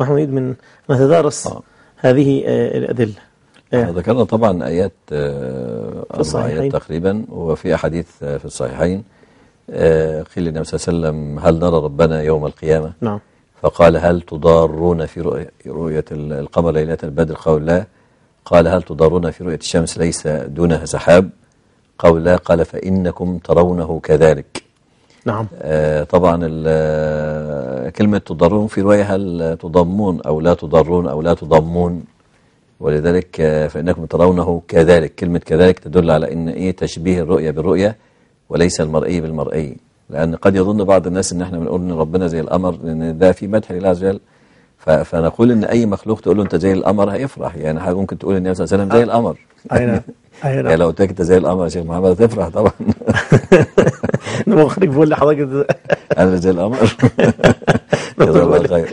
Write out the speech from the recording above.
ونحن نريد من نتدارس هذه الأدلة. ذكرنا طبعا آيات الصحيحين. 4 آيات تقريبا، وفي أحاديث في الصحيحين. قيل للنبي صلى الله عليه وسلم: هل نرى ربنا يوم القيامة؟ نعم. فقال: هل تضارون في رؤية القمر ليلة البدر؟ قال لا. قال: هل تضارون في رؤية الشمس ليس دونها سحاب؟ قال لا. قال: فإنكم ترونه كذلك. نعم. طبعا كلمة تضارون في رواية هل تضمون أو لا تضارون أو لا تضمون، ولذلك فإنكم ترونه كذلك. كلمة كذلك تدل على إن تشبيه الرؤية بالرؤية وليس المرئي بالمرئي، لأن قد يظن بعض الناس إن احنا بنقول إن ربنا زي القمر، لأن ده في مدح لله عز وجل. فنقول إن أي مخلوق تقول له أنت زي القمر هيفرح. يعني حاجة ممكن تقول النبي صلى الله عليه وسلم زي القمر. أي نعم. يعني لو قلت لك أنت زي القمر يا شيخ محمد هتفرح طبعا. المخرج بيقول لحضرتك أنا زي القمر. جزاه الله خير.